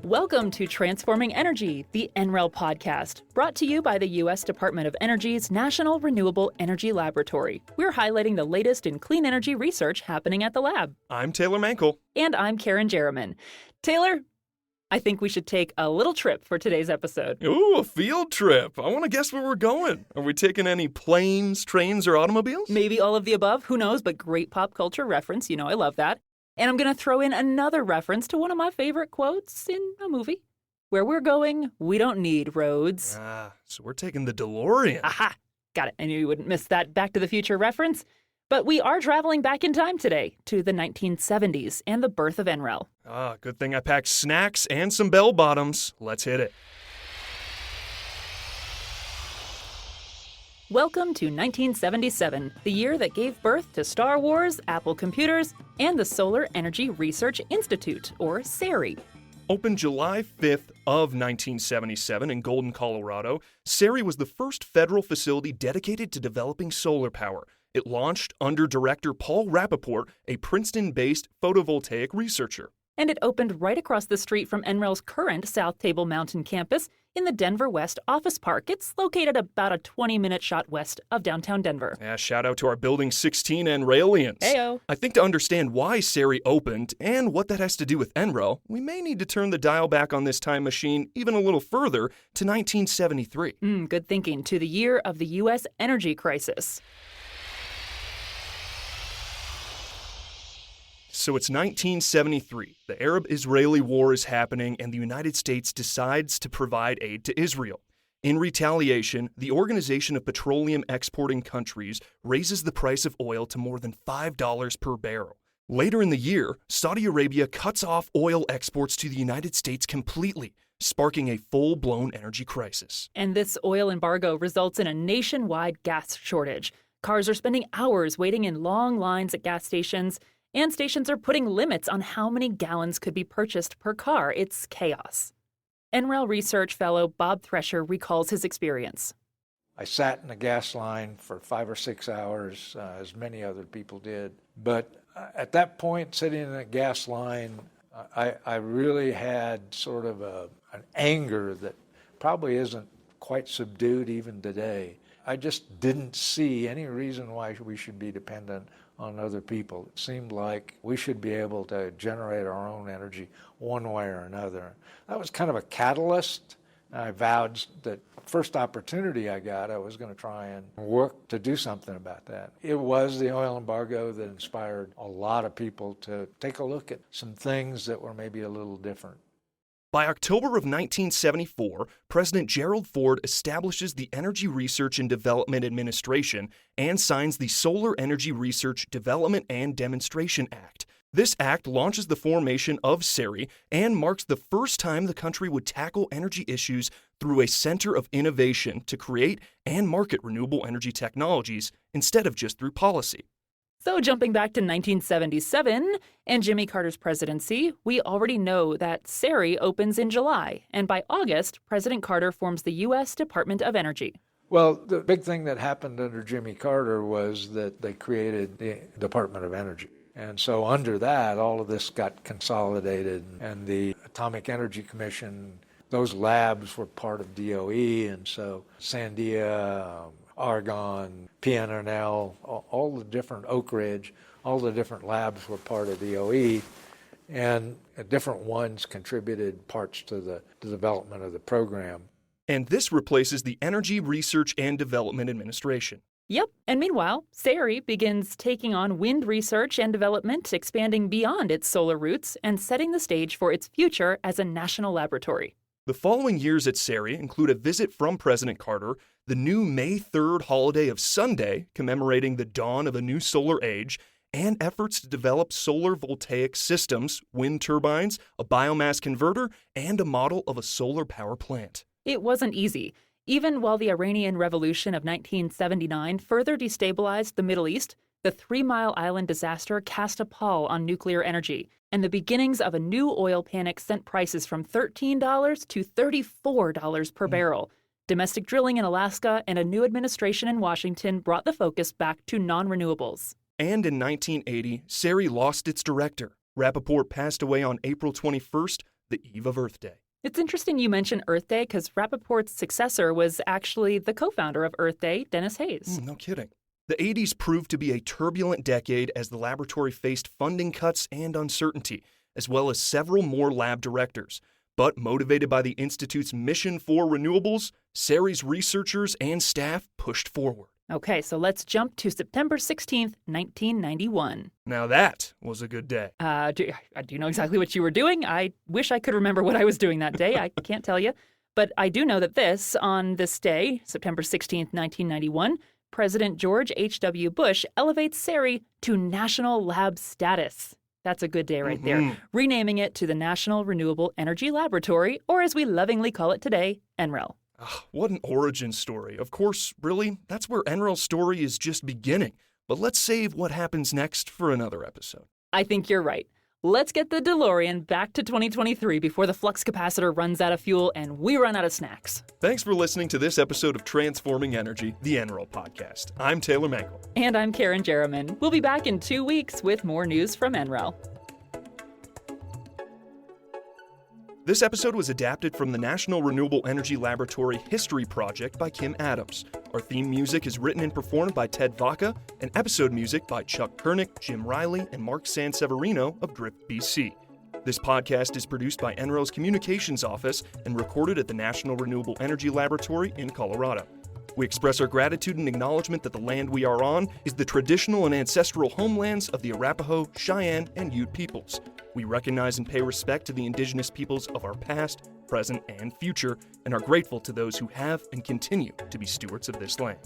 Welcome to Transforming Energy, the NREL podcast, brought to you by the U.S. Department of Energy's National Renewable Energy Laboratory. We're highlighting the latest in clean energy research happening at the lab. I'm Taylor Mankel. And I'm Karen Jerriman. Taylor, I think we should take a little trip for today's episode. Ooh, a field trip. I want to guess where we're going. Are we taking any planes, trains, or automobiles? Maybe all of the above, who knows, but great pop culture reference. You know I love that. And I'm going to throw in another reference to one of my favorite quotes in a movie. Where we're going, we don't need roads. So we're taking the DeLorean. Aha! Got it. I knew you wouldn't miss that Back to the Future reference. But we are traveling back in time today to the 1970s and the birth of NREL. Good thing I packed snacks and some bell bottoms. Let's hit it. Welcome to 1977, the year that gave birth to Star Wars, Apple Computers, and the Solar Energy Research Institute, or SERI. Opened July 5th of 1977 in Golden, Colorado, SERI was the first federal facility dedicated to developing solar power. It launched under Director Paul Rappaport, a Princeton-based photovoltaic researcher. And it opened right across the street from NREL's current South Table Mountain campus in the Denver West Office Park. It's located about a 20-minute shot west of downtown Denver. Yeah, shout out to our Building 16 and Railians. Heyo. I think to understand why SERI opened and what that has to do with NREL, we may need to turn the dial back on this time machine even a little further to 1973. Good thinking. To the year of the U.S. energy crisis. So it's 1973. The Arab-Israeli war is happening, and the United States decides to provide aid to Israel. In retaliation, the Organization of Petroleum Exporting Countries raises the price of oil to more than $5 per barrel. Later in the year, Saudi Arabia cuts off oil exports to the United States completely, sparking a full-blown energy crisis. And this oil embargo results in a nationwide gas shortage. Cars are spending hours waiting in long lines at gas stations, and stations are putting limits on how many gallons could be purchased per car. It's chaos. NREL research fellow Bob Thresher recalls his experience. I sat in a gas line for 5 or 6 hours, as many other people did. But at that point, sitting in a gas line, I really had sort of an anger that probably isn't quite subdued even today. I just didn't see any reason why we should be dependent on other people. It seemed like we should be able to generate our own energy one way or another. That was kind of a catalyst. I vowed that first opportunity I got, I was going to try and work to do something about that. It was the oil embargo that inspired a lot of people to take a look at some things that were maybe a little different. By October of 1974, President Gerald Ford establishes the Energy Research and Development Administration and signs the Solar Energy Research, Development, and Demonstration Act. This act launches the formation of SERI and marks the first time the country would tackle energy issues through a center of innovation to create and market renewable energy technologies instead of just through policy. So jumping back to 1977 and Jimmy Carter's presidency, we already know that SERI opens in July, and by August, President Carter forms the U.S. Department of Energy. Well, the big thing that happened under Jimmy Carter was that they created the Department of Energy. And so under that, all of this got consolidated, and the Atomic Energy Commission, those labs were part of DOE, and so Sandia, Argonne, PNNL, all the different Oak Ridge, all the different labs were part of DOE, and different ones contributed parts to the development of the program. And this replaces the Energy Research and Development Administration. Yep, and meanwhile, SERI begins taking on wind research and development, expanding beyond its solar roots and setting the stage for its future as a national laboratory. The following years at SERI include a visit from President Carter, the new May 3rd holiday of Sunday, commemorating the dawn of a new solar age, and efforts to develop solar voltaic systems, wind turbines, a biomass converter, and a model of a solar power plant. It wasn't easy. Even while the Iranian Revolution of 1979 further destabilized the Middle East, the 3 Mile Island disaster cast a pall on nuclear energy, and the beginnings of a new oil panic sent prices from $13 to $34 per barrel. Domestic drilling in Alaska and a new administration in Washington brought the focus back to non-renewables. And in 1980, SERI lost its director. Rappaport passed away on April 21st, the eve of Earth Day. It's interesting you mention Earth Day because Rappaport's successor was actually the co-founder of Earth Day, Dennis Hayes. No kidding. The 80s proved to be a turbulent decade as the laboratory faced funding cuts and uncertainty, as well as several more lab directors. But motivated by the Institute's mission for renewables, CERI's researchers and staff pushed forward. Okay, so let's jump to September 16th, 1991. Now that was a good day. Do you know exactly what you were doing? I wish I could remember what I was doing that day. I can't tell you. But I do know that on this day, September 16th, 1991, President George H.W. Bush elevates CERI to national lab status. That's a good day right there. Renaming it to the National Renewable Energy Laboratory, or as we lovingly call it today, NREL. What an origin story. Of course, really, that's where NREL's story is just beginning. But let's save what happens next for another episode. I think you're right. Let's get the DeLorean back to 2023 before the flux capacitor runs out of fuel and we run out of snacks. Thanks for listening to this episode of Transforming Energy, the NREL podcast. I'm Taylor Mankel. And I'm Karen Jerriman. We'll be back in 2 weeks with more news from NREL. This episode was adapted from the National Renewable Energy Laboratory History Project by Kim Adams. Our theme music is written and performed by Ted Vaca, and episode music by Chuck Pernick, Jim Riley, and Mark Sanseverino of Drift BC. This podcast is produced by NREL's Communications Office and recorded at the National Renewable Energy Laboratory in Colorado. We express our gratitude and acknowledgement that the land we are on is the traditional and ancestral homelands of the Arapaho, Cheyenne, and Ute peoples. We recognize and pay respect to the indigenous peoples of our past, present, and future, and are grateful to those who have and continue to be stewards of this land.